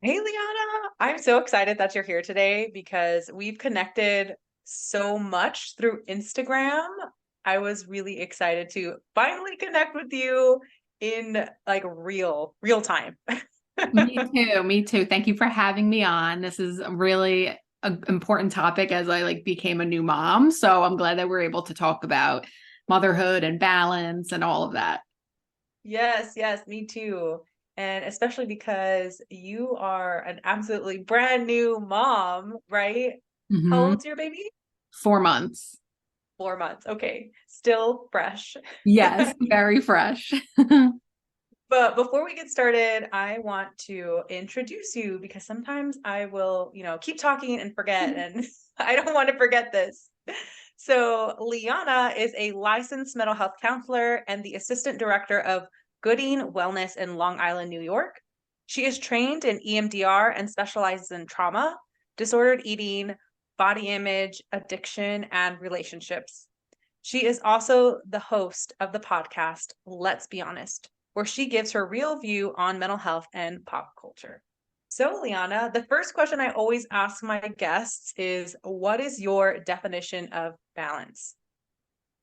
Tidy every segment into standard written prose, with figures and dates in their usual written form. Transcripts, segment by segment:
Hey, Liana. I'm so excited that you're here today because we've connected so much through Instagram. I was really excited to finally connect with you in like real time. Me too. Me too. Thank you for having me on. This is really an important topic as I became a new mom. So I'm glad that we're able to talk about motherhood and balance and all of that. Yes, yes, me too. And especially because you are an absolutely brand new mom, right? How Hmm. old's your baby? 4 months. 4 months. Okay, still fresh. Yes, very fresh. But before we get started, I want to introduce you because sometimes I will, keep talking and forget, and I don't want to forget this. So, Liana is a licensed mental health counselor and the assistant director of Gooding Wellness in Long Island, New York. She is trained in EMDR and specializes in trauma, disordered eating, body image, addiction, and relationships. She is also the host of the podcast, Let's Be Honest, where she gives her real view on mental health and pop culture. So, Liana, the first question I always ask my guests is what is your definition of balance?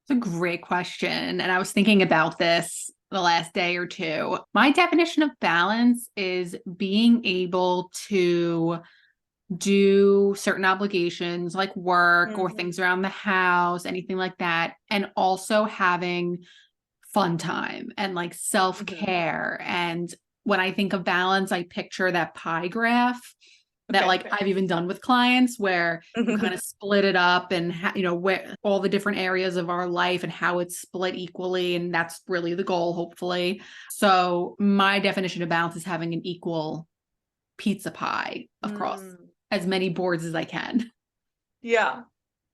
It's a great question. And I was thinking about this the last day or two. My definition of balance is being able to do certain obligations like work or Mhm. things around the house, anything like that, and also having fun time and like self Mhm. care. And when I think of balance, I picture that pie graph that Okay. like I've even done with clients where you kind of split it up and where all the different areas of our life and how it's split equally, and that's really the goal, hopefully. So my definition of balance is having an equal pizza pie across Mm, as many boards as I can. yeah.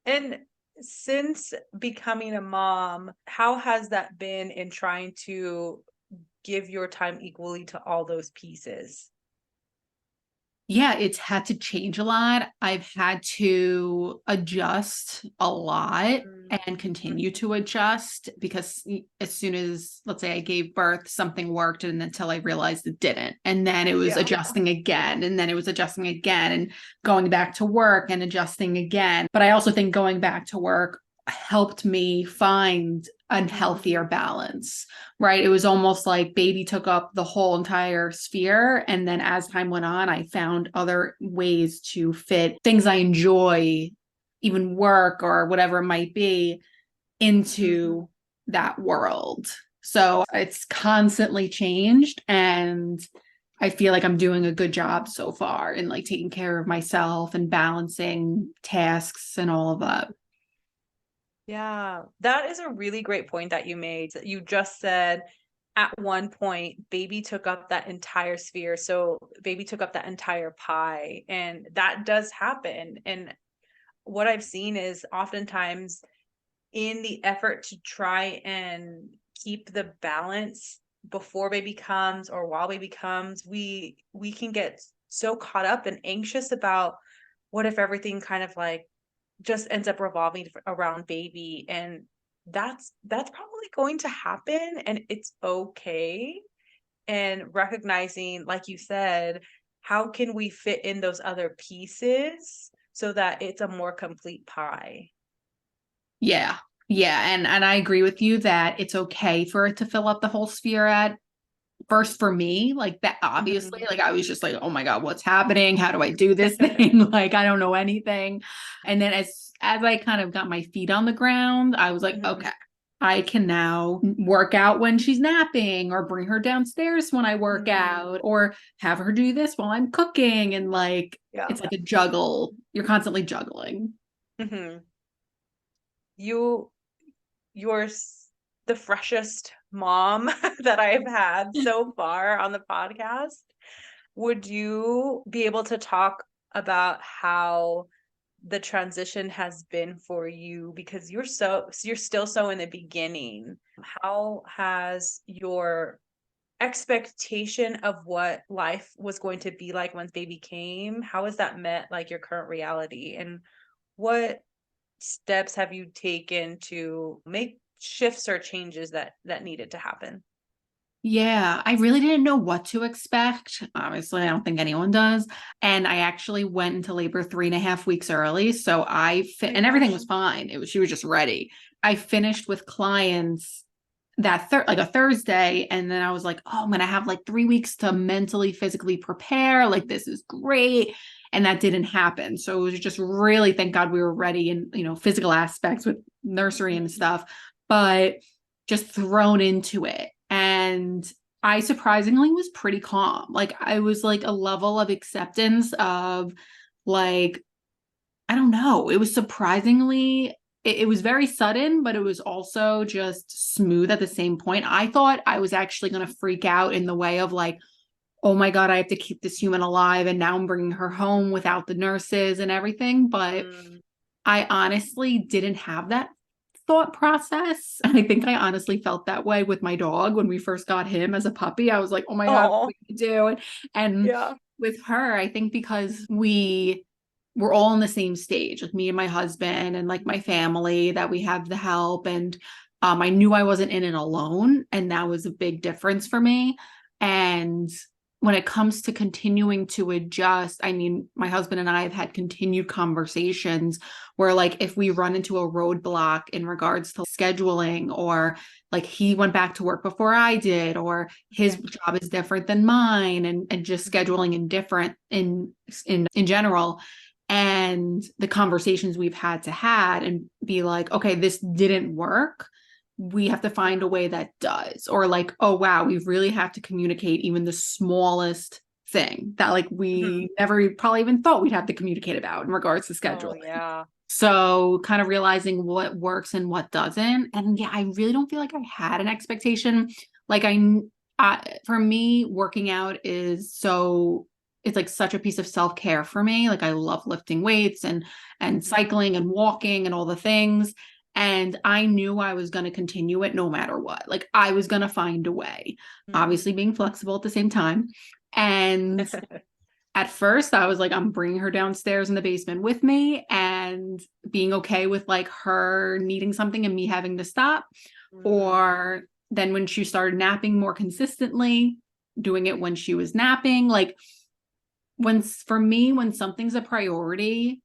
And since becoming a mom, how has that been in trying to give your time equally to all those pieces? Yeah, it's had to change a lot. I've had to adjust a lot Mm, and continue mhm. to adjust because as soon as, let's say, I gave birth, something worked and until I realized it didn't. And then it was Yeah. adjusting again. And then it was adjusting again and going back to work and adjusting again. But I also think going back to work helped me find a healthier Mm, balance, right? It was almost like baby took up the whole entire sphere. And then as time went on, I found other ways to fit things I enjoy, even work or whatever it might be, mhm. into that world. So it's constantly changed. And I feel like I'm doing a good job so far in like taking care of myself and balancing tasks and all of that. Yeah, that is a really great point that you made. You just said at one point, baby took up that entire sphere. So baby took up that entire pie. And that does happen. And what I've seen is oftentimes in the effort to try and keep the balance before baby comes or while baby comes, we can get so caught up and anxious about what if everything kind of like just ends up revolving around baby, and that's probably going to happen, and it's okay. And recognizing, like you said, how can we fit in those other pieces so that it's a more complete pie. Yeah. Yeah. And I agree with you that it's okay for it to fill up the whole sphere at first for me, like that obviously, Mhm. like I was just like, oh my God, what's happening? How do I do this thing? Like I don't know anything. And then as I kind of got my feet on the ground, I was like, okay, Mhm. I can now work out when she's napping or bring her downstairs when I work Mhm. out or have her do this while I'm cooking. And like Yeah. it's like a juggle. You're constantly juggling. Mhm. You you're the freshest mom that I've had so far on the podcast. Would you be able to talk about how the transition has been for you, because you're still so in the beginning? How has your expectation of what life was going to be like once baby came, how has that met like your current reality, and what steps have you taken to make shifts or changes that needed to happen? Yeah, I really didn't know what to expect. Obviously, I don't think anyone does. And I actually went into labor 3.5 weeks early. So Oh my and everything gosh. was fine. She was just ready. I finished with clients that like a Thursday. And then I was like, oh, I'm going to have like 3 weeks to mentally, physically prepare. Like, this is great. And that didn't happen. So it was just really, thank God we were ready in, physical aspects with nursery and Mhm. stuff, but just thrown into it. And I surprisingly was pretty calm. Like, I was like a level of acceptance of, like, I don't know. It was surprisingly, it was very sudden, but it was also just smooth at the same point. I thought I was actually going to freak out in the way of, like, oh my God, I have to keep this human alive. And now I'm bringing her home without the nurses and everything. But Mm. I honestly didn't have that thought process. And I think I honestly felt that way with my dog when we first got him as a puppy. I was like, oh my God, what Oh, are we gonna do? And yeah. with her, I think because we were all in the same stage, like me and my husband and like my family, that we have the help. And I knew I wasn't in it alone. And that was a big difference for me. And when it comes to continuing to adjust, I mean, my husband and I have had continued conversations where, like, if we run into a roadblock in regards to scheduling, or like he went back to work before I did, or his Okay. job is different than mine, and just Mhm. scheduling in different in general, and the conversations we've had to had and be like, okay, this didn't work, we have to find a way that does. Or like, oh wow, we really have to communicate even the smallest thing that, like, Mhm. we never probably even thought we'd have to communicate about in regards to Oh, scheduling. yeah. So kind of realizing what works and what doesn't. And yeah, I really don't feel like I had an expectation. Like, for me, working out is so, it's like such a piece of self-care for me. Like, I love lifting weights and Mhm. cycling and walking and all the things. And I knew I was going to continue it no matter what. Like, I was going to find a way, Mhm. obviously being flexible at the same time. And at first I was like, I'm bringing her downstairs in the basement with me, and being okay with like her needing something and me having to stop. Mm. Or then when she started napping more consistently, doing it when she was napping. Like, for me, when something's a priority,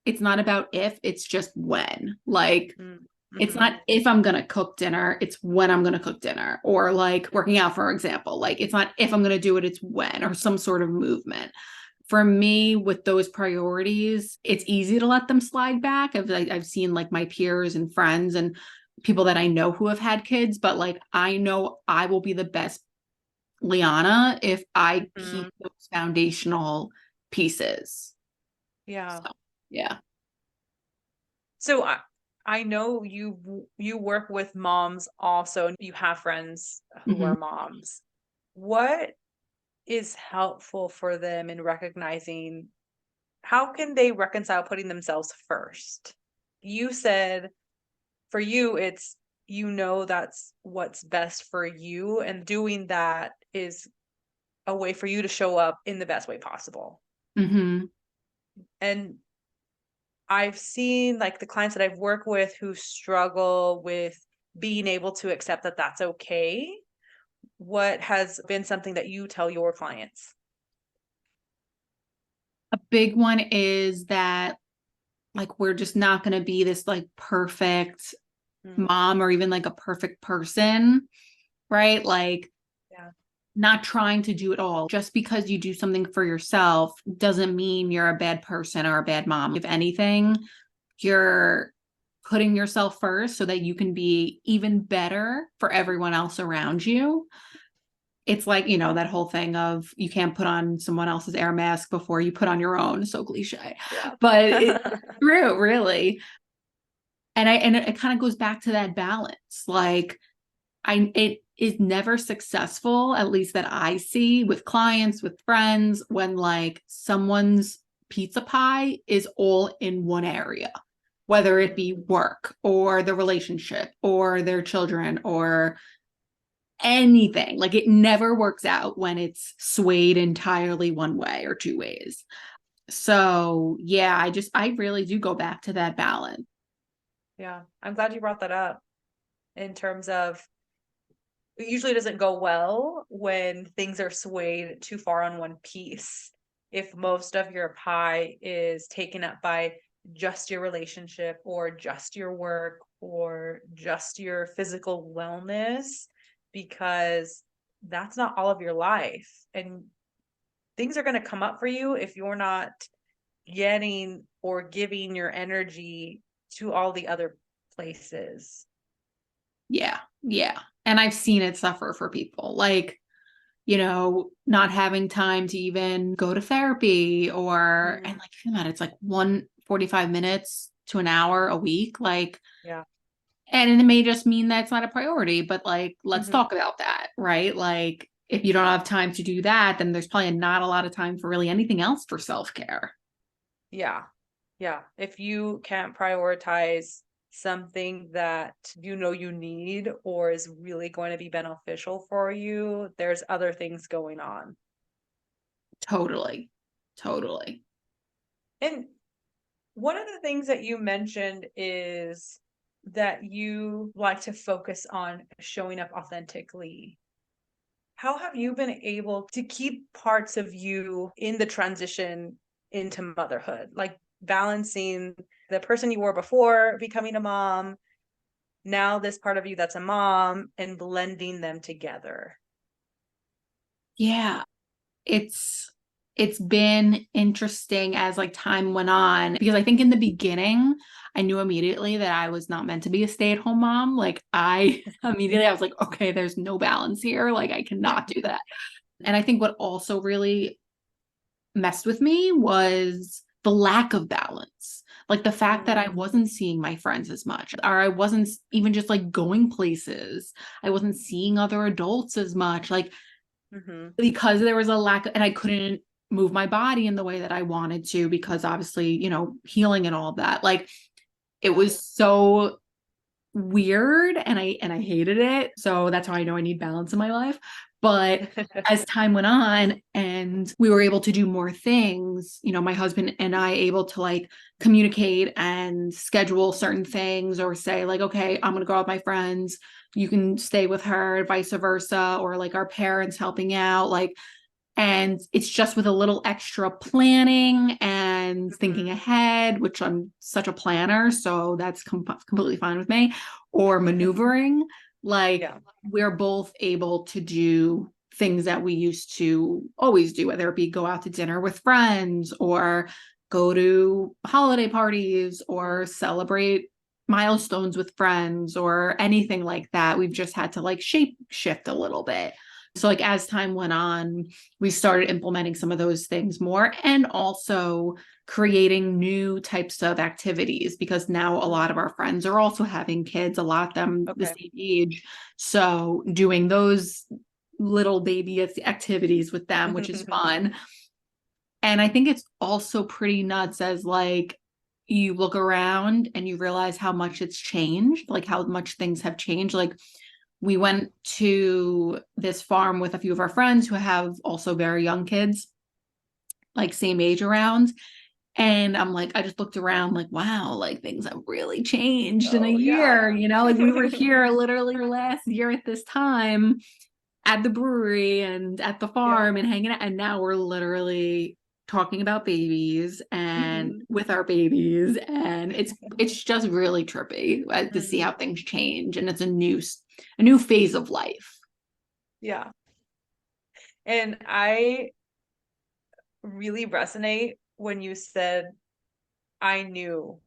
it's not about if, it's just when. Like, Mm. it's Mhm. not if I'm going to cook dinner, it's when I'm going to cook dinner. Or like working out, for example, like, it's not if I'm going to do it, it's when, or some sort of movement. For me, with those priorities, it's easy to let them slide back. I've seen like my peers and friends and people that I know who have had kids, but like, I know I will be the best Liana if I keep Mhm. those foundational pieces. Yeah. So, yeah. So I know you work with moms also, and you have friends who Hmm. are moms. What is helpful for them in recognizing how can they reconcile putting themselves first? You said for you, it's that's what's best for you, and doing that is a way for you to show up in the best way possible. Hmm. And I've seen like the clients that I've worked with who struggle with being able to accept that that's okay. What has been something that you tell your clients? A big one is that, like, we're just not going to be this like perfect Mm. mom or even like a perfect person, right? Like, Yeah. not trying to do it all. Just because you do something for yourself doesn't mean you're a bad person or a bad mom. If anything, you're putting yourself first so that you can be even better for everyone else around you. It's like, that whole thing of, you can't put on someone else's air mask before you put on your own. So cliche, Yeah. but it's true, really. And it kind of goes back to that balance. Like, it is never successful, at least that I see with clients, with friends, when like someone's pizza pie is all in one area, whether it Mm. be work or the relationship or their children or anything. Like, it never works out when it's swayed entirely one way or two ways. So yeah, I really do go back to that balance. Yeah. I'm glad you brought that up in terms of it usually doesn't go well when things are swayed too far on one piece. If most of your pie is taken up by just your relationship or just your work or just your physical wellness, because that's not all of your life. And things are going to come up for you if you're not getting or giving your energy to all the other places. Yeah. Yeah. And I've seen it suffer for people. Like, not having time to even go to therapy and Mm, like, think about it, it's like 1 45 minutes to an hour a week. Like, yeah. and it may just mean that's not a priority, but like, let's Hmm. talk about that, right? Like, if you don't have time to do that, then there's probably not a lot of time for really anything else for self-care. Yeah. Yeah. If you can't prioritize something that you need or is really going to be beneficial for you, there's other things going on. Totally. Totally. And one of the things that you mentioned is that you like to focus on showing up authentically. How have you been able to keep parts of you in the transition into motherhood? Like balancing the person you were before becoming a mom, now this part of you that's a mom, and blending them together. Yeah. it's it's been interesting as like time went on, because I think in the beginning I knew immediately that I was not meant to be a stay-at-home mom. Like, I immediately I was like, okay, there's no balance here, like I cannot do that. And I think what also really messed with me was the lack of balance, like the fact that I Mm, wasn't seeing my friends as much, or I wasn't even just like going places, I wasn't seeing other adults as much, like mhm. because there was a lack and I couldn't move my body in the way that I wanted to, because obviously, healing and all of that. Like, it Yeah. was so weird, and I hated it. So that's how I know I need balance in my life. But as time went on and we were able to do more things, my husband and I able to like communicate and schedule certain things, or say like, okay, I'm going to go out with my friends, you can stay with her, vice versa, or like our parents helping out, like, and it's just with a little extra planning and thinking Mhm. ahead, which I'm such a planner, so that's completely fine with me, or maneuvering. Like, Yeah. we're both able to do things that we used to always do, whether it be go out to dinner with friends, or go to holiday parties, or celebrate milestones with friends, or anything like that. We've just had to like shape shift a little bit. So like as time went on, we started implementing some of those things more, and also creating new types of activities, because now a lot of Mhm. our friends are also having kids, a lot of them the Okay. same age. So doing those little baby activities with them, which is fun. And I think it's also pretty nuts as like you look around and you realize how much it's changed, like how much things have changed. Like, we went to this farm with a few of our friends who have also very young kids, like same age around. And I'm like, I just looked around, like, wow, like things have really changed in a Oh, yeah. year. Like, we were here literally last year at this time at the brewery and at the Yeah. farm and hanging out. And now we're literally talking about babies and Mhm. with our babies. And it's just really trippy to see how Mhm. things change. And it's a new phase of life. Yeah. And I really resonate when you said, I knew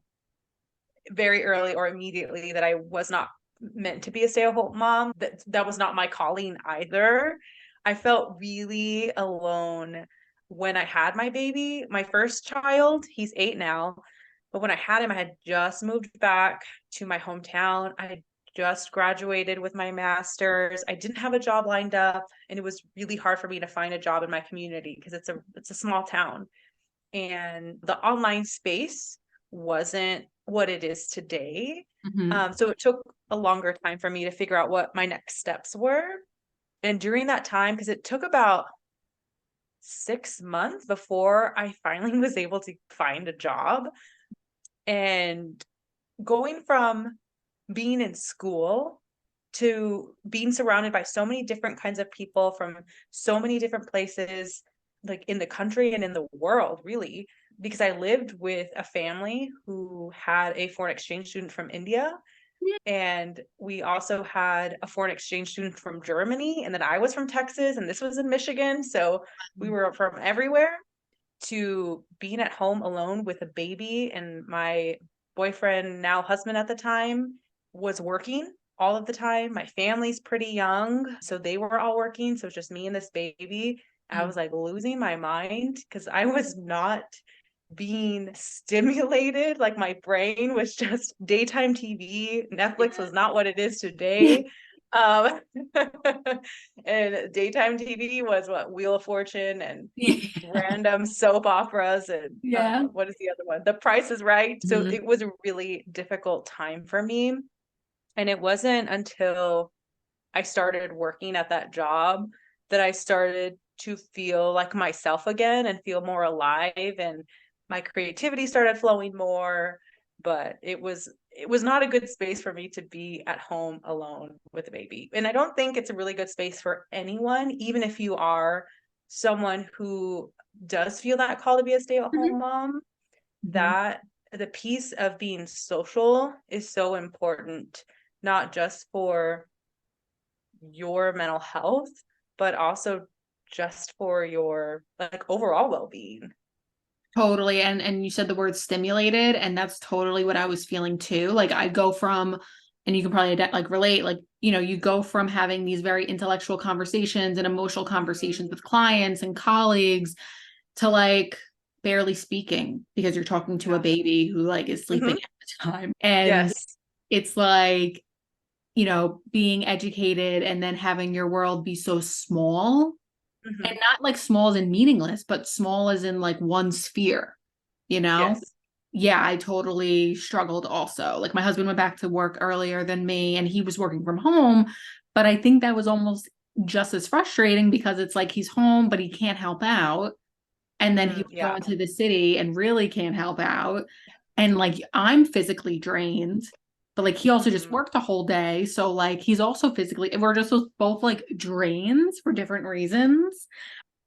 very early or immediately that I was not meant to be a stay-at-home mom. That was not my calling either. I felt really alone when I had my baby, my first child. He's 8 now, but when I had him, I had just moved back to my hometown. I had just graduated with my master's. I didn't have a job lined up, and it was really hard for me to find a job in my community because it's a small town, and the online space wasn't what it is today. Mhm. So it took a longer time for me to figure out what my next steps were. And during that time, because it took about 6 months before I finally was able to find a job, and going from being in school to being surrounded by so many different kinds of people from so many different places, like in the country and in the world, really, because I lived with a family who had a foreign exchange student from India. Yeah. And we also had a foreign exchange student from Germany. And then I was from Texas, and this was in Michigan. So we were from everywhere. To being at home alone with a baby, and my boyfriend, now husband at the time, was working all of the time. My family's pretty young, so they were all working. So it's just me and this baby. I was like losing my mind because I was not being stimulated. Like my brain was just daytime TV. Netflix was not what it is today. Um, and daytime TV was what, Wheel of Fortune and Yeah. random soap operas and Yeah. what is the other one? The Price is Right. So Mhm. it was a really difficult time for me. And it wasn't until I started working at that job that I started to feel like myself again and feel more alive, and my creativity started flowing more. But it was not a good space for me to be at home alone with a baby. And I don't think it's a really good space for anyone, even if you are someone who does feel that call to be a stay-at-home mom, Mhm. that the piece of being social is so important, not just for your mental health, but also just for your like overall well-being. Totally. And you said the word stimulated, and that's totally what I was feeling too. Like I go from, and you can probably like relate, like, you go from having these very intellectual conversations and emotional Mhm. conversations with clients and colleagues to like barely speaking because you're talking to a Yeah. baby who like is sleeping Mhm. at the time. And Yes. it's like, being educated and then having your world be so small, and Mhm. not like small as in meaningless, but small as in like one sphere, you know? Yes. Yeah, I totally struggled also. Like my husband went back to work earlier than me and he was working from home, but I think that was almost just as frustrating because it's like he's home, but he can't help out. And then he would go Yeah. into the city and really can't help out. And like I'm physically drained, but like he also just Mhm. worked a whole day. So like he's also physically, we're just both like drains for different reasons.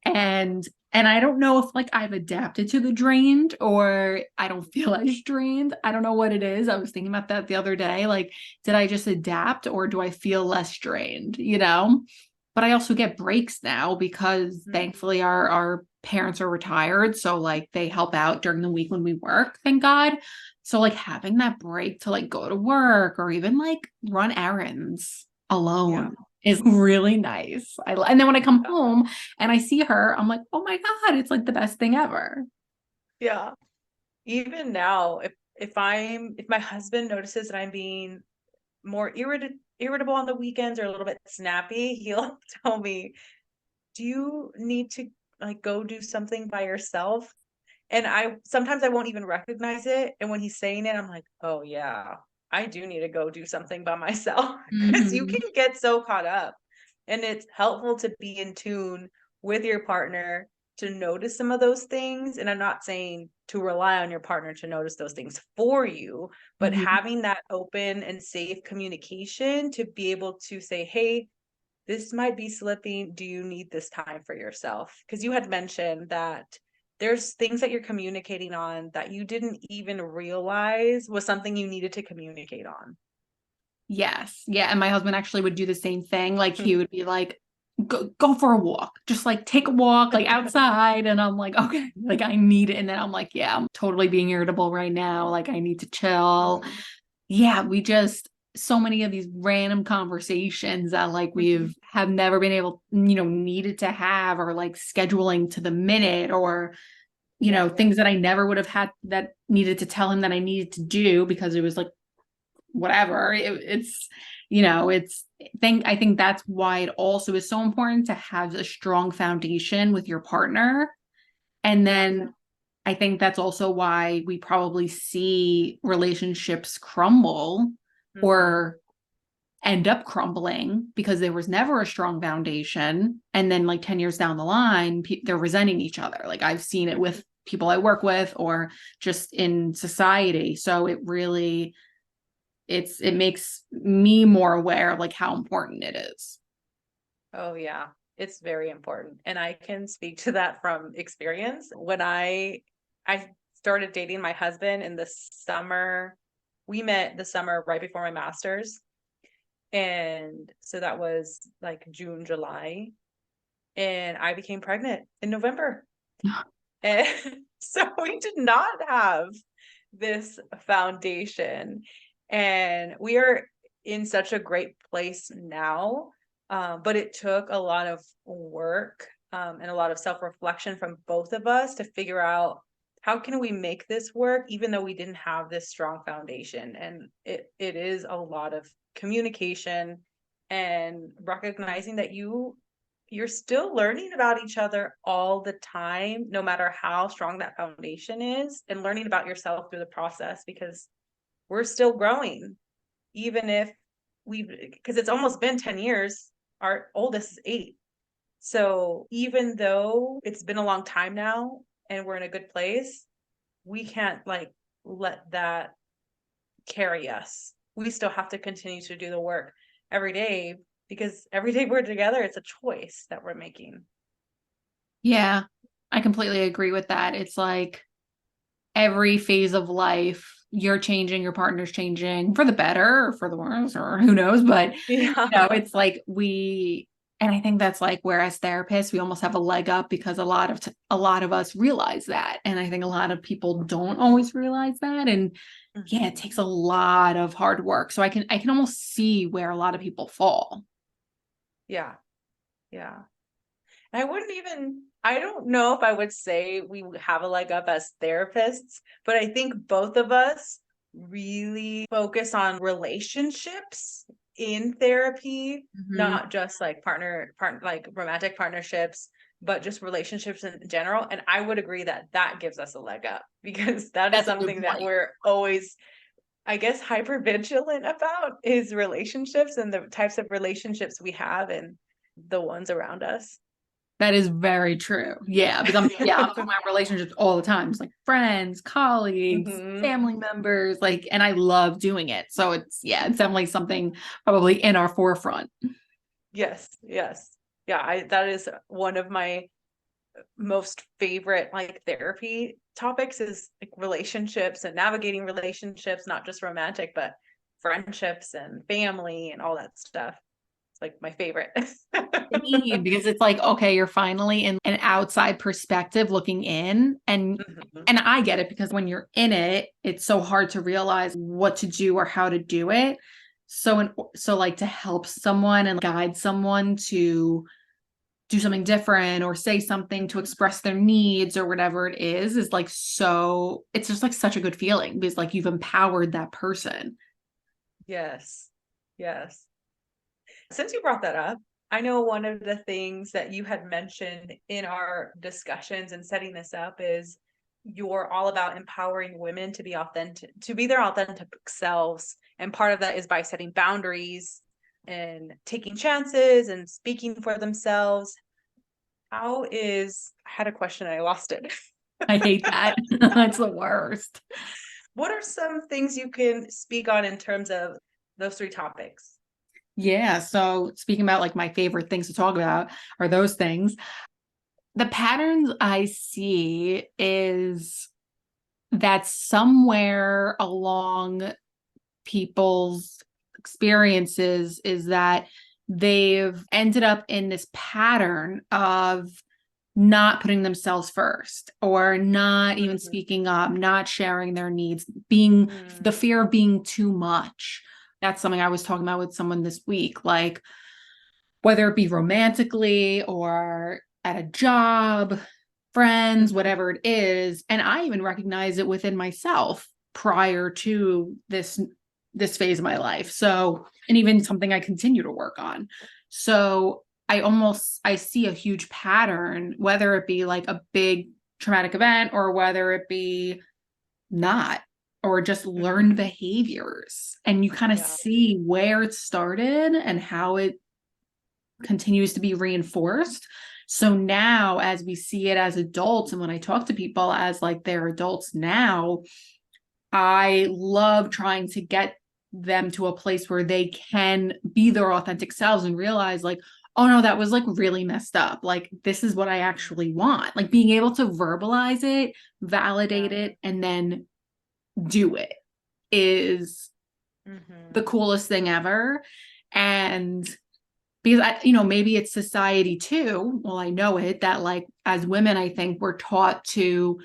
And I don't know if like I've adapted to the drained or I don't feel as drained. I don't know what it is. I was thinking about that the other day. Like, did I just adapt or do I feel less drained, But I also get breaks now because Mhm. thankfully our parents are retired. So like they help out during the week when we work, thank God. So like having that break to like go to work or even like run errands Yeah. alone is really nice. And then when I come home and I see her, I'm like, oh my God, it's like the best thing ever. Yeah. Even now, if my husband notices that I'm being more irritable on the weekends or a little bit snappy, he'll tell me, "Do you need to like go do something by yourself?" And I sometimes I won't even recognize it, and when he's saying it, I'm like, "Oh, yeah, I do need to go do something by myself," because you Mhm. can get so caught up, and it's helpful to be in tune with your partner to notice some of those things, and I'm not saying to rely on your partner to notice those things for you, but Mhm. having that open and safe communication to be able to say, "Hey, this might be slipping. Do you need this time for yourself?" Because you had mentioned that there's things that you're communicating on that you didn't even realize was something you needed to communicate on. Yes. Yeah. And my husband actually would do the same thing. Like he would be like, go for a walk, just like take a walk, like outside. And I'm like, okay, like I need it. And then I'm like, yeah, I'm totally being irritable right now. Like I need to chill. Mhm, Yeah, we just so many of these random conversations that like mhm. we've have never been able, needed to have or like scheduling to the minute or Yeah. things that I never would have had that needed to tell him that I needed to do because it was like whatever. It's I think that's why it also is so important to have a strong foundation with your partner. And Yeah. then I think that's also why we probably see relationships crumble Mhm. or end up crumbling because there was never a strong foundation. And then, like 10 years down the line, they're resenting each other. Like I've seen it Mhm. with people I work with or just in society. So it really it makes me more aware of like how important it is. Oh yeah, it's very important. And I can speak to that from experience. When I started dating my husband in the summer, we met the summer right before my master's. And so that was like June, July, and I became pregnant in November. And so we did not have this foundation. And we are in such a great place now. But it took a lot of work and a lot of self-reflection from both of us to figure out how can we make this work, even though we didn't have this strong foundation. And it is a lot of communication and recognizing that you're still learning about each other all the time, no matter how strong that foundation is, and learning about yourself through the process, because we're still growing, even if because it's almost been 10 years. Our oldest is 8. So even though it's been a long time now and we're in a good place, we can't like let that carry us. We still have to continue to do the work every day, because every day we're together, it's a choice that we're making. Yeah, I completely agree with that. It's like every phase of life, you're changing, your partner's changing for the better or for the worse, or who knows. But, Yeah. it's like and I think that's like where as therapists, we almost have a leg up because a lot of us realize that. And I think a lot of people don't always realize that. And yeah, it takes a lot of hard work. So I can almost see where a lot of people fall. Yeah. Yeah. And I don't know if I would say we have a leg up as therapists, but I think both of us really focus on relationships in therapy, Mhm. not just like like romantic partnerships, but just relationships in general. And I would agree that that gives us a leg up, because that is That's a good something that point. we're always, I guess, hyper vigilant about, is relationships and the types of relationships we have and the ones around us. That is very true. Yeah, because I'm talking about relationships all the time. It's like friends, colleagues, Hmm. family members, like, and I love doing it. So it's definitely something probably in our forefront. Yes, yes. Yeah, I that is one of my most favorite like therapy topics, is like relationships and navigating relationships, not just romantic, but friendships and family and all that stuff. It's like my favorite. Because it's like, okay, you're finally in an outside perspective looking in, Mhm. and I get it because when you're in it, it's so hard to realize what to do or how to do it. So like to help someone and guide someone to do something different or say something to express their needs or whatever it is like, so it's just like such a good feeling because like you've empowered that person. Yes. Yes. Since you brought that up, I know one of the things that you had mentioned in our discussions and setting this up is you're all about empowering women to be authentic, to be their authentic selves. And part of that is by setting boundaries and taking chances and speaking for themselves. I had a question and I lost it. I hate that. It's the worst. What are some things you can speak on in terms of those 3 topics? Yeah, so speaking about like my favorite things to talk about are those things. The patterns I see is that somewhere along people's experiences is that they've ended up in this pattern of not putting themselves first or not even Mhm. speaking up, not sharing their needs, being the Mm. fear of being too much. That's something I was talking about with someone this week. Like, whether it be romantically or at a job, friends, Mhm. whatever it is. And I even recognize it within myself prior to this phase of my life. So, and even something I continue to work on. So, I see a huge pattern, whether it be like a big traumatic event or whether it be not, or just learned Mhm. behaviors. And you kind of Yeah. see where it started and how it continues to be reinforced. So now, as we see it as adults, and when I talk to people as like they're adults now, I love trying to get them to a place where they can be their authentic selves and realize like, oh no, that was like really messed up. Like, this is what I actually want. Like being able to verbalize it, validate Yeah. it, and then do it is the Mm-hmm. coolest thing ever. And because maybe it's society too. Well, I know it that like as women, I think we're taught to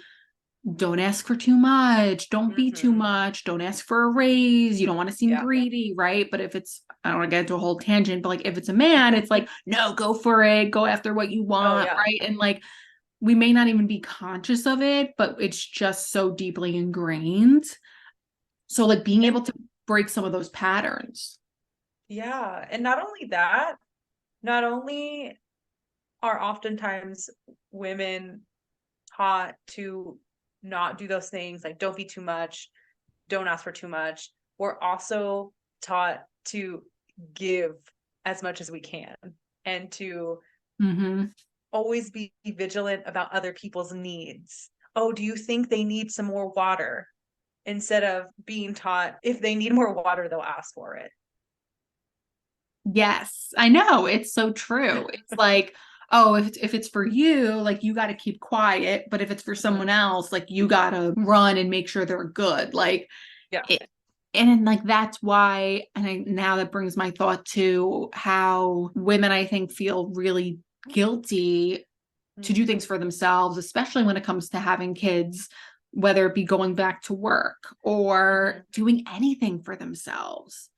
don't ask for too much, don't be too Mm-hmm. much, don't ask for a raise, you don't want to seem Yeah. greedy, right? But if it's, I don't want to get into a whole tangent, but like if it's a man, it's like, no, go for it, go after what you Oh want, yeah. right? And like we may not even be conscious of it, but it's just so deeply ingrained. So like being able And to break some of those patterns. yeah, and not only that, not only are oftentimes women taught to not do those things, like don't be too much, don't ask for too much. We're also taught to give as much as we can and to Mm-hmm. always be vigilant about other people's needs. Oh, do you think they need some more water? Instead of being taught if they need more water, they'll ask for it. Yes, I know. It's so true. It's like, oh, if it's for you, like you got to keep quiet, but if it's for Mhm. someone else, like you got to run and make sure they're good. Like Yeah. it, and like that's why, and now that brings my thought to how women, I think, feel really guilty to do Mhm. things for themselves, especially when it comes to having kids, whether it be going back to work or Mhm. doing anything for themselves,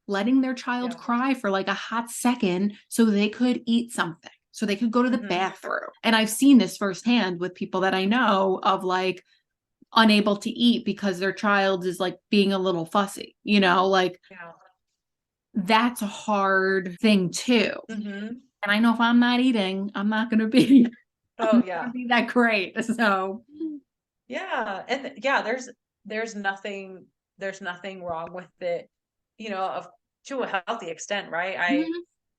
letting their child Yeah. cry for like a hot second so they could eat something, so they could go to the Mhm. bathroom. And I've seen this firsthand with people that I know of like unable to eat because their child is like being a little fussy, like Yeah. that's a hard thing too. Mhm. And I know if I'm not eating, I'm not going to be I'm Oh not gonna yeah. be that great. So Yeah. And yeah, there's nothing there's nothing wrong with it, of to a healthy extent, right? mhm.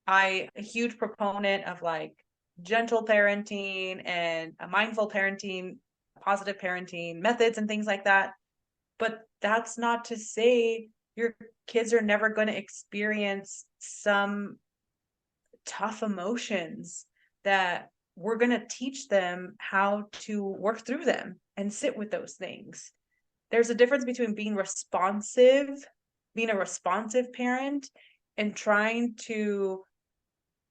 I a huge proponent of like gentle parenting and a mindful parenting, positive parenting methods and things like that. But that's not to say your kids are never going to experience some tough emotions that we're going to teach them how to work through them and sit with those things. There's a difference between being a responsive parent and trying to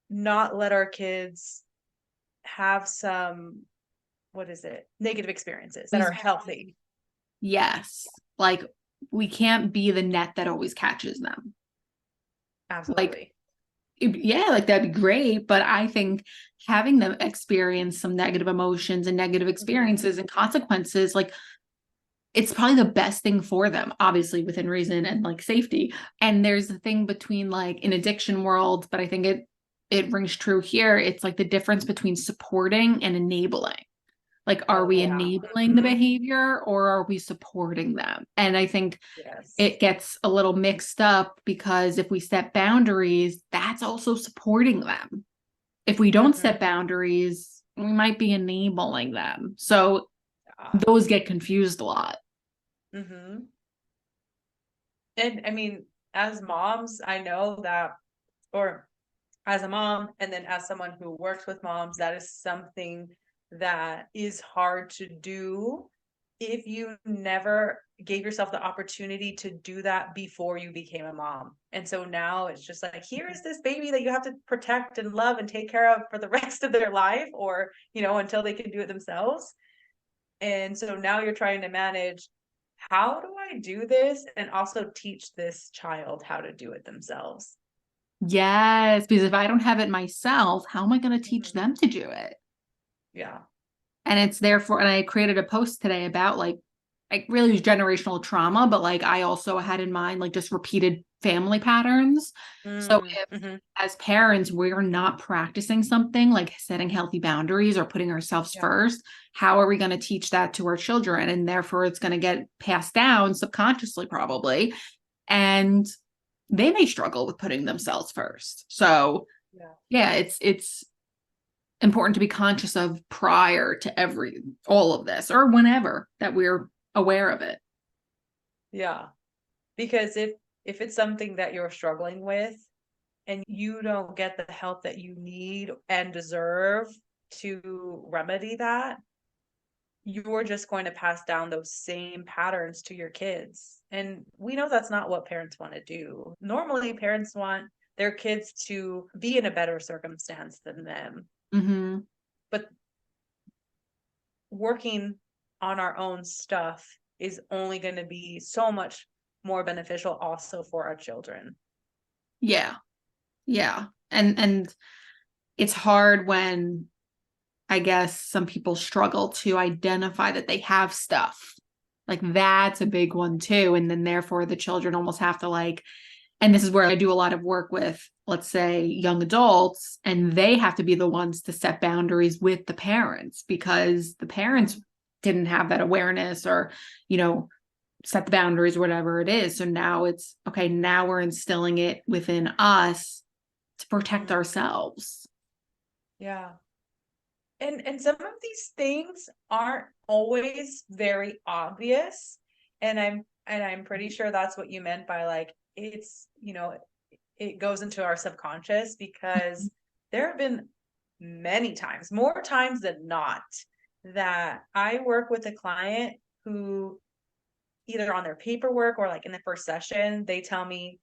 not let our kids have some, what is it, negative experiences that Always- are healthy. yes. Like we can't be the net that always catches them. Like Absolutely. yeah, like that'd be great, but I think having them experience some negative emotions and negative Hmm. experiences and consequences, like it's probably the best thing for them, obviously within reason and like safety. And there's the thing between like in addiction world, but I think it rings true here. It's like the difference between supporting and enabling. Like, are Oh we yeah. enabling the Hmm. behavior or are we supporting them? And I think Yes. it gets a little mixed up because if we set boundaries, that's also supporting them. If we don't Hmm. set boundaries, we might be enabling them. So Yeah. those get confused a lot. Hmm. And I mean, as moms, I know that, or as a mom, and then as someone who works with moms, that is something that is hard to do if you never gave yourself the opportunity to do that before you became a mom. And so now it's just like, here is this baby that you have to protect and love and take care of for the rest of their life, or, until they can do it themselves. And so now you're trying to manage, how do I do this and also teach this child how to do it themselves? Yes, because if I don't have it myself, how am I going to teach Mhm. them to do it? Yeah. And it's therefore, and I created a post today about like, I really use generational trauma, but like I also had in mind like just repeated family patterns. So Mm, if mhm. as parents we're not practicing something like setting healthy boundaries or putting ourselves Yeah. first, how are we going to teach that to our children? And therefore it's going to get passed down subconsciously probably. And they may struggle with putting themselves first. So Yeah. yeah, it's important to be conscious of prior to all of this or whenever that we're aware of it. Yeah. Because if it's something that you're struggling with and you don't get the help that you need and deserve to remedy that, you're just going to pass down those same patterns to your kids. And we know that's not what parents want to do. Normally, parents want their kids to be in a better circumstance than them. Mm-hmm. But working on our own stuff is only going to be so much more beneficial also for our children. Yeah. Yeah. And it's hard when I guess some people struggle to identify that they have stuff. Like that's a big one too. And then therefore the children almost have to like, and this is where I do a lot of work with, let's say, young adults, and they have to be the ones to set boundaries with the parents because the parents didn't have that awareness or, you know, set the boundaries, whatever it is. So now it's okay, now we're instilling it within us to protect ourselves. Yeah. And some of these things aren't always very obvious. And I'm pretty sure that's what you meant by like it's, it goes into our subconscious because there have been many times, more times than not, that I work with a client who either on their paperwork or like in the first session, they tell me,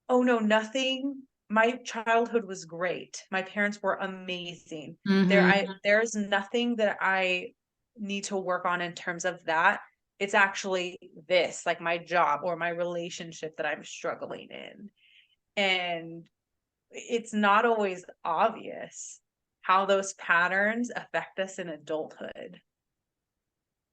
oh no, nothing. My childhood was great. My parents were amazing. Mm-hmm. There's nothing that I need to work on in terms of that. It's actually this, like my job or my relationship that I'm struggling in. And it's not always obvious how those patterns affect us in adulthood.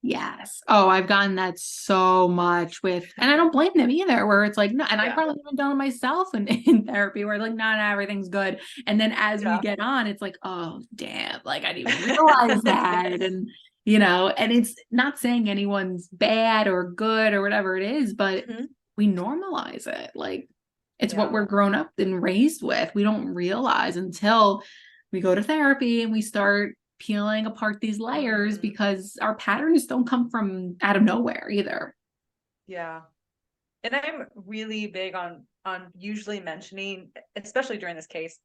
Yes. Oh, I've gotten that so much with, and I don't blame them either, where it's like, no, and I've Yeah. probably even done it myself in therapy where like, no, no, everything's good. And then as we Yeah. get on, it's like, oh, damn, like I didn't even realize that. And, you know, and it's not saying anyone's bad or good or whatever it is, but Mhm. we normalize it. Like it's what Yeah. we're grown up and raised with. We don't realize until we go to therapy and we start peeling apart these layers Mhm. because our patterns don't come from out of nowhere either. Yeah. And I'm really big on usually mentioning, especially during this case,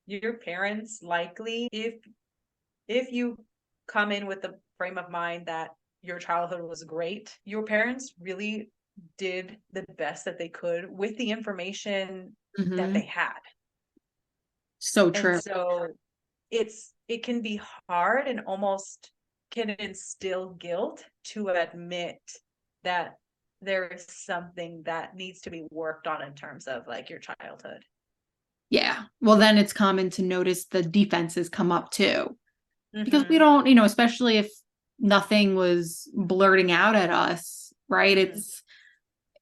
your parents likely, if you come in with the frame of mind that your childhood was great, your parents really did the best that they could with the information that Mm-hmm. they had. So And true. so it can be hard and almost can instill guilt to admit that there is something that needs to be worked on in terms of like your childhood. Yeah. Well, then it's common to notice the defenses come up too. Because we Mm-hmm. don't, you know, especially if nothing was blurting out at us, right? Mm-hmm.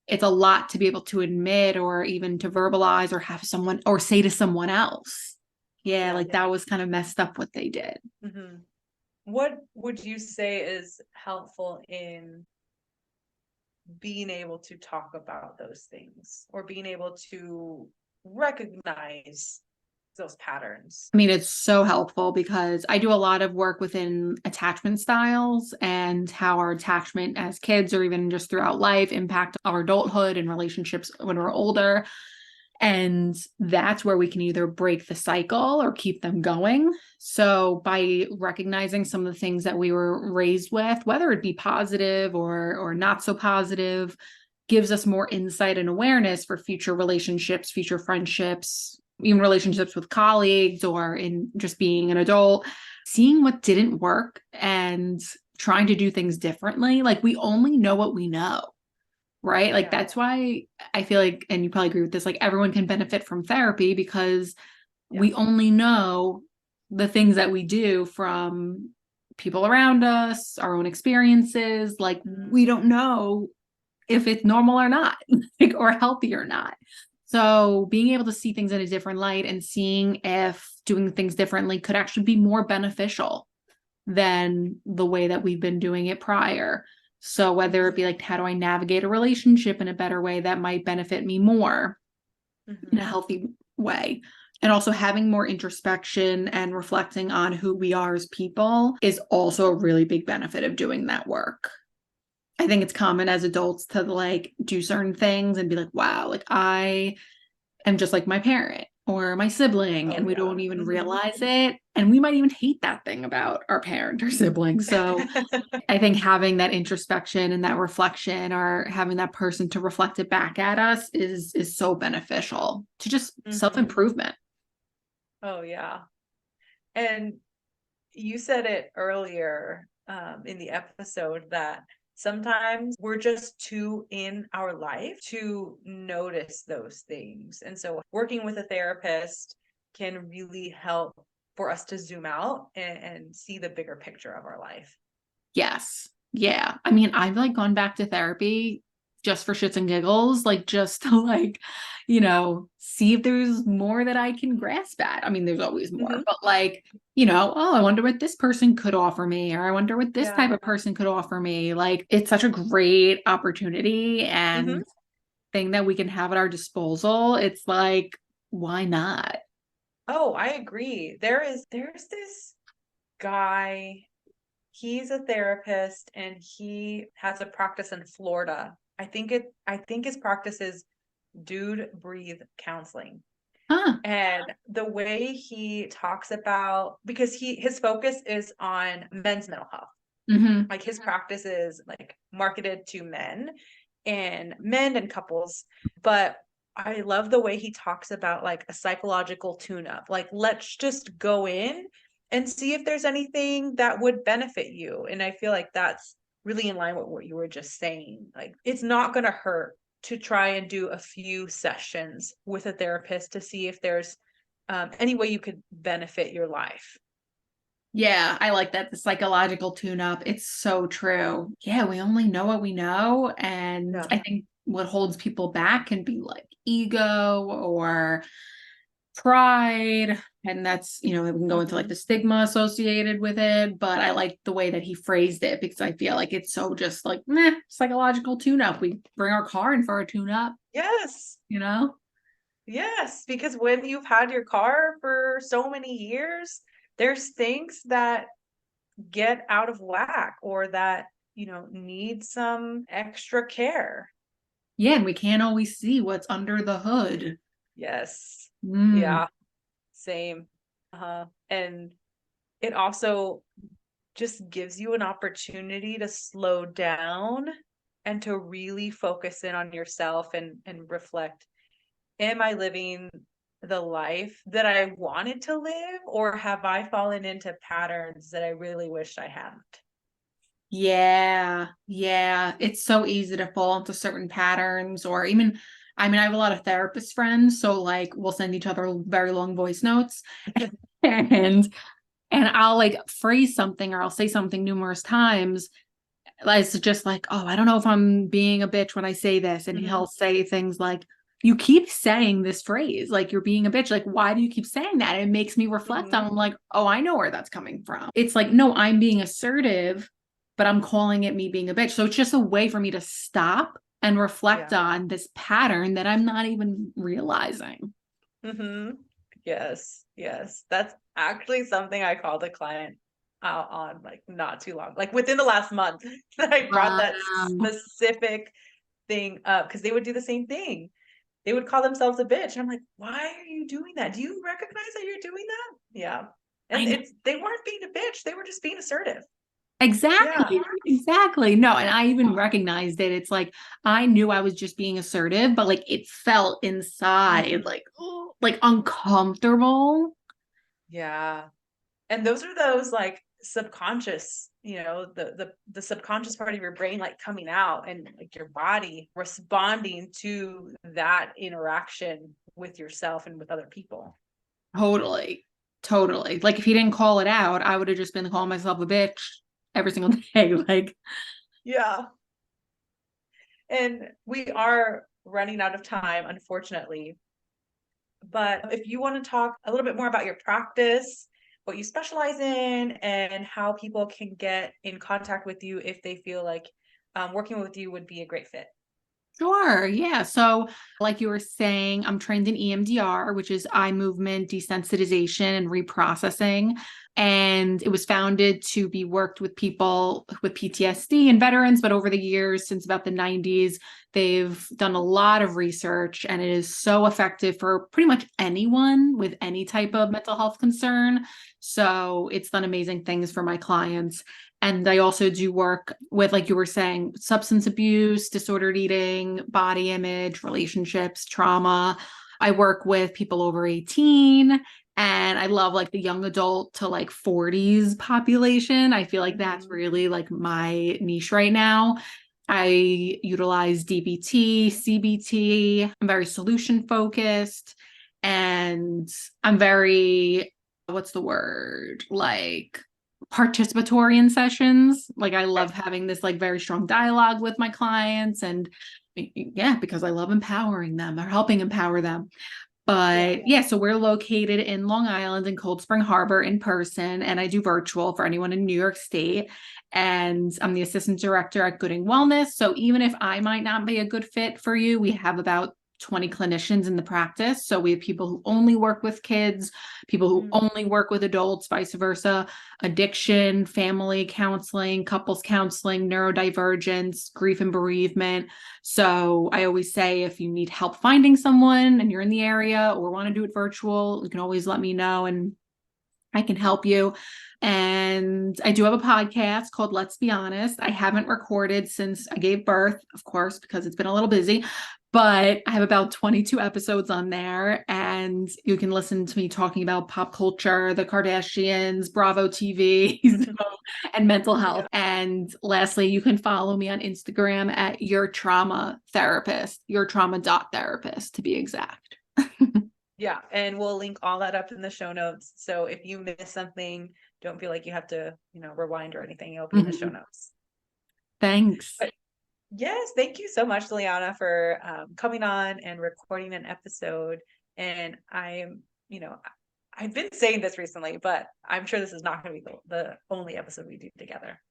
It's a lot to be able to admit or even to verbalize or have someone or say to someone else. Yeah, Yeah. like that was kind of messed up what they did. Mm-hmm. What would you say is helpful in being able to talk about those things or being able to recognize those patterns? I mean, it's so helpful because I do a lot of work within attachment styles and how our attachment as kids or even just throughout life impact our adulthood and relationships when we're older. And that's where we can either break the cycle or keep them going. So by recognizing some of the things that we were raised with, whether it be positive or not so positive, gives us more insight and awareness for future relationships, future friendships, even relationships with colleagues or in just being an adult, seeing what didn't work and trying to do things differently. Like we only know what we know, right? Like Yeah. that's why I feel like, and you probably agree with this, like everyone can benefit from therapy because Yeah. we only know the things that we do from people around us, our own experiences. Like we don't know if it's normal or not, like, or healthy or not. So being able to see things in a different light and seeing if doing things differently could actually be more beneficial than the way that we've been doing it prior. So whether it be like, how do I navigate a relationship in a better way that might benefit me more in a Mm-hmm. healthy way? And also having more introspection and reflecting on who we are as people is also a really big benefit of doing that work. I think it's common as adults to like do certain things and be like, wow, like I am just like my parent or my sibling, Oh and we yeah. don't even realize it. And we might even hate that thing about our parent or sibling. So I think having that introspection and that reflection, or having that person to reflect it back at us, is so beneficial to just Mhm. self-improvement. Oh yeah. And you said it earlier in the episode that sometimes we're just too in our life to notice those things. And so working with a therapist can really help for us to zoom out and see the bigger picture of our life. Yes. Yeah. I mean, I've like gone back to therapy just for shits and giggles, like just to like, see if there's more that I can grasp at. I mean, there's always more, Hmm. but like, oh, I wonder what this person could offer me, or I wonder what this Yeah. type of person could offer me. Like, it's such a great opportunity Hmm. and thing that we can have at our disposal. It's like, why not? Oh, I agree. There's this guy. He's a therapist and he has a practice in Florida. I think his practice is Dude Breathe Counseling. Huh. And the way he talks about, because his focus is on men's mental health. Hmm. Like his practice is like marketed to men and couples. But I love the way he talks about like a psychological tune-up. Like, let's just go in and see if there's anything that would benefit you. And I feel like that's really in line with what you were just saying. Like, it's not going to hurt to try and do a few sessions with a therapist to see if there's any way you could benefit your life. Yeah, I like that. The psychological tune up. It's so true. Yeah, we only know what we know. And Yeah. I think what holds people back can be like ego or pride. And that's, we can go into like Hmm. the stigma associated with it. But I like the way that he phrased it, because I feel like it's so just like, meh, psychological tune up. We bring our car in for a tune up, Yes. you know? Yes, because when you've had your car for so many years, there's things that get out of whack or that, need some extra care. Yeah, and we can't always see what's under the hood. Yes. Mm. Yeah, same. And it also just gives you an opportunity to slow down and to really focus in on yourself and reflect, am I living the life that I wanted to live, or have I fallen into patterns that I really wished I hadn't? Yeah, yeah. It's so easy to fall into certain patterns, or even, I mean, I have a lot of therapist friends, so like we'll send each other very long voice notes and I'll like phrase something, or I'll say something numerous times. It's just like, oh, I don't know if I'm being a bitch when I say this. And Hmm. he'll say things like, you keep saying this phrase, like you're being a bitch. Like, why do you keep saying that? And it makes me reflect Hmm. on, like, oh, I know where that's coming from. It's like, no, I'm being assertive, but I'm calling it me being a bitch. So it's just a way for me to stop and reflect Yeah. on this pattern that I'm not even realizing. Hmm. Yes. Yes. That's actually something I called a client out on like not too long, like within the last month that I brought that Wow. specific thing up because they would do the same thing. They would call themselves a bitch. And I'm like, why are you doing that? Do you recognize that you're doing that? Yeah. I And know. they weren't being a bitch. They were just being assertive. Yeah. Exactly. Exactly. No, and I even recognized it. It's like I knew I was just being assertive, but like it felt inside Mhm. like, oh, like uncomfortable. Yeah. And those are those like subconscious, the subconscious part of your brain like coming out and like your body responding to that interaction with yourself and with other people. Totally. Totally. Like if he didn't call it out, I would have just been calling myself a bitch every single day. Like, Yeah. And we are running out of time, unfortunately. But if you want to talk a little bit more about your practice, what you specialize in, and how people can get in contact with you if they feel like working with you would be a great fit. Sure. Yeah. So, like you were saying, I'm trained in EMDR, which is eye movement desensitization and reprocessing. And it was founded to be worked with people with PTSD and veterans. But over the years, since about the 90s, they've done a lot of research, and it is so effective for pretty much anyone with any type of mental health concern. So, it's done amazing things for my clients. And I also do work with, like you were saying, substance abuse, disordered eating, body image, relationships, trauma. I work with people over 18, and I love like the young adult to like 40s population. I feel like that's Mhm. really like my niche right now. I utilize DBT, CBT. I'm very solution focused, and I'm very, what's the word? Like participatory in sessions. Like I Okay. love having this like very strong dialogue with my clients, and yeah, because I love empowering them or helping empower them. Yeah. But yeah, so we're located in Long Island in Cold Spring Harbor in person, and I do virtual for anyone in New York State. And I'm the assistant director at Gooding Wellness. So even if I might not be a good fit for you, we have about 20 clinicians in the practice. So we have people who only work with kids, people who Mm. only work with adults, vice versa, addiction, family counseling, couples counseling, neurodivergence, grief and bereavement. So I always say if you need help finding someone and you're in the area or want to do it virtual, you can always let me know and I can help you. And I do have a podcast called Let's Be Honest. I haven't recorded since I gave birth, of course, because it's been a little busy, but I have about 22 episodes on there. And you can listen to me talking about pop culture, the Kardashians, Bravo TV, and mental Yeah. health. And lastly, you can follow me on Instagram at Your Trauma Therapist, Your Trauma dot Therapist to be exact. Yeah, and we'll link all that up in the show notes. So if you miss something, don't feel like you have to, rewind or anything. It'll be in the show Mhm. notes. Thanks. But yes, thank you so much, Liana, for coming on and recording an episode. And I'm, I've been saying this recently, but I'm sure this is not going to be the only episode we do together.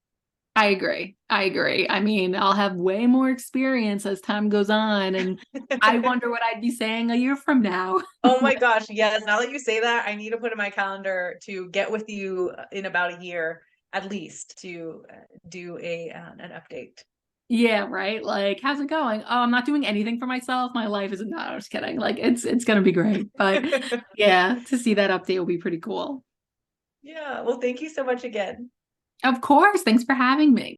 I agree. I agree. I mean, I'll have way more experience as time goes on, and I wonder what I'd be saying a year from now. Oh my gosh, yes. Now that you say that, I need to put in my calendar to get with you in about a year at least to do an update. Yeah, right. Like, how's it going? Oh, I'm not doing anything for myself. My life is not. I'm just kidding. Like, it's gonna be great. But yeah, to see that update will be pretty cool. Yeah, well, thank you so much again. Of course. Thanks for having me.